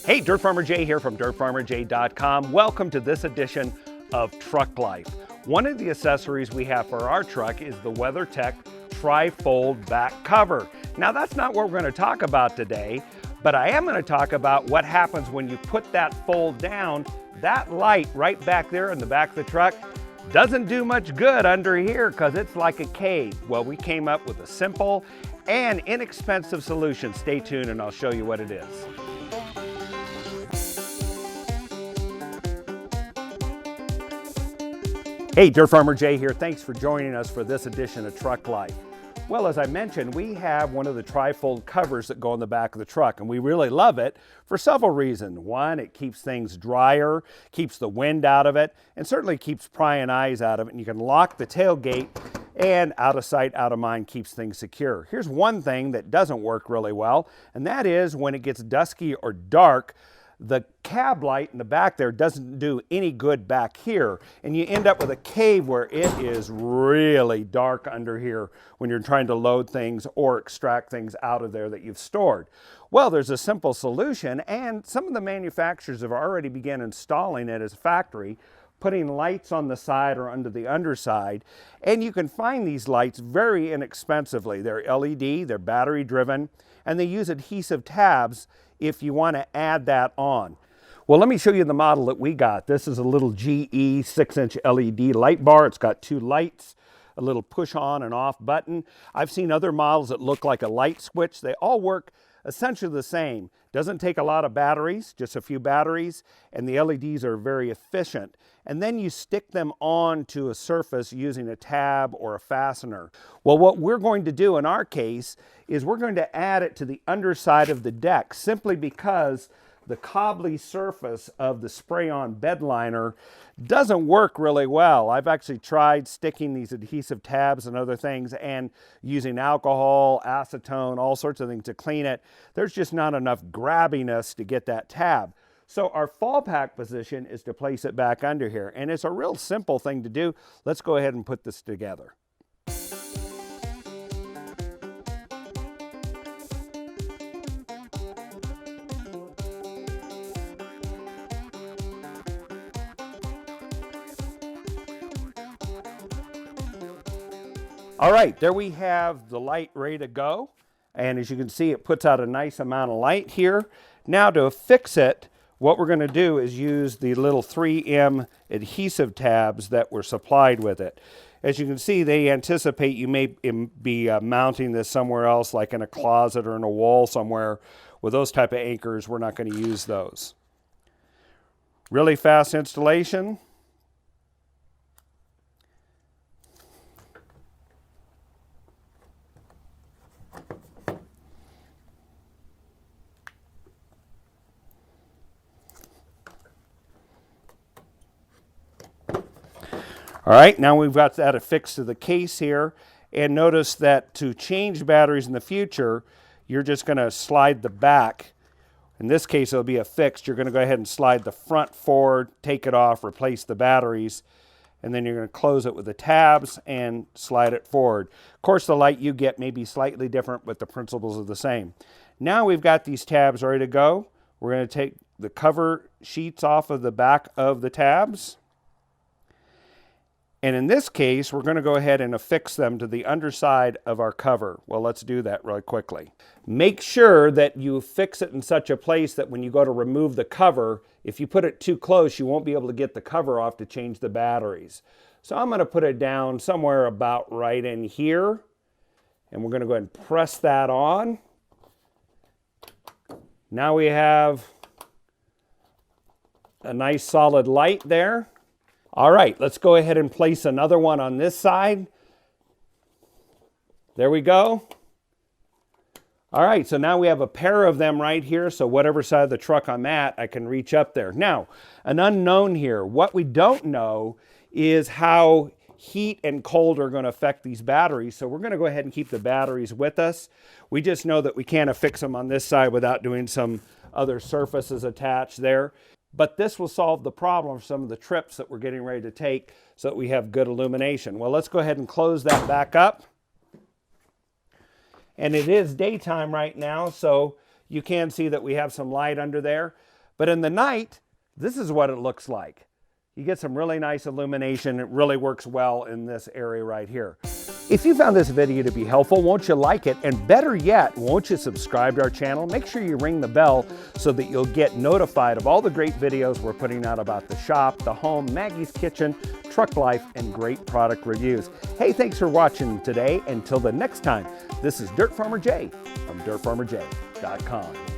Hey, Dirt Farmer Jay here from dirtfarmerjay.com. Welcome to this edition of Truck Life. One of the accessories we have for our truck is the WeatherTech tri-fold back cover. Now that's not what we're going to talk about today, but I am going to talk about what happens when you put that fold down. That light right back there in the back of the truck doesn't do much good under here because it's like a cave. Well, we came up with a simple and inexpensive solution. Stay tuned and I'll show you what it is. Hey, Dirt Farmer Jay here. Thanks for joining us for this edition of Truck Life. Well, as I mentioned, we have one of the tri-fold covers that go on the back of the truck, and we really love it for several reasons. One, it keeps things drier, keeps the wind out of it, and certainly keeps prying eyes out of it. And you can lock the tailgate, and out of sight, out of mind, keeps things secure. Here's one thing that doesn't work really well, and that is when it gets dusky or dark, the cab light in the back there doesn't do any good back here, and you end up with a cave where it is really dark under here when you're trying to load things or extract things out of there that you've stored. Well, there's a simple solution, and some of the manufacturers have already begun installing it as a factory, putting lights on the side or under the underside, and you can find these lights very inexpensively. They're LED, they're battery driven, and they use adhesive tabs if you want to add that on. Well, let me show you the model that we got. This is a little GE 6-inch LED light bar. It's got two lights, a little push on and off button. I've seen other models that look like a light switch. They all work essentially the same. Doesn't take a lot of batteries, just a few batteries, and the LEDs are very efficient. And then you stick them onto a surface using a tab or a fastener. Well, what we're going to do in our case is we're going to add it to the underside of the deck simply because the cobbly surface of the spray-on bed liner doesn't work really well. I've actually tried sticking these adhesive tabs and other things and using alcohol, acetone, all sorts of things to clean it. There's just not enough grabbiness to get that tab. So our fallback position is to place it back under here, and it's a real simple thing to do. Let's go ahead and put this together. All right, there we have the light ready to go. And as you can see, it puts out a nice amount of light here. Now to fix it, what we're going to do is use the little 3M adhesive tabs that were supplied with it. As you can see, they anticipate you may be mounting this somewhere else, like in a closet or in a wall somewhere. With those type of anchors, we're not going to use those. Really fast installation. All right, now we've got that affixed to the case here, and notice that to change batteries in the future, you're just going to slide the back. In this case, it'll be affixed. You're going to go ahead and slide the front forward, take it off, replace the batteries, and then you're going to close it with the tabs and slide it forward. Of course, the light you get may be slightly different, but the principles are the same. Now we've got these tabs ready to go. We're going to take the cover sheets off of the back of the tabs. And in this case, we're going to go ahead and affix them to the underside of our cover. Well, let's do that really quickly. Make sure that you fix it in such a place that when you go to remove the cover, if you put it too close, you won't be able to get the cover off to change the batteries. So I'm going to put it down somewhere about right in here. And we're going to go ahead and press that on. Now we have a nice solid light there. All right, let's go ahead and place another one on this side. There we go. All right, so now we have a pair of them right here, so whatever side of the truck I'm at, I can reach up there. Now, an unknown here. What we don't know is how heat and cold are going to affect these batteries, so we're going to go ahead and keep the batteries with us. We just know that we can't affix them on this side without doing some other surfaces attached there. But this will solve the problem for some of the trips that we're getting ready to take so that we have good illumination. Well, let's go ahead and close that back up. And it is daytime right now, so you can see that we have some light under there. But in the night, this is what it looks like. You get some really nice illumination. It really works well in this area right here. If you found this video to be helpful, won't you like it? And better yet, won't you subscribe to our channel? Make sure you ring the bell so that you'll get notified of all the great videos we're putting out about the shop, the home, Maggie's kitchen, truck life, and great product reviews. Hey, thanks for watching today. Until the next time, this is Dirt Farmer Jay from dirtfarmerjay.com.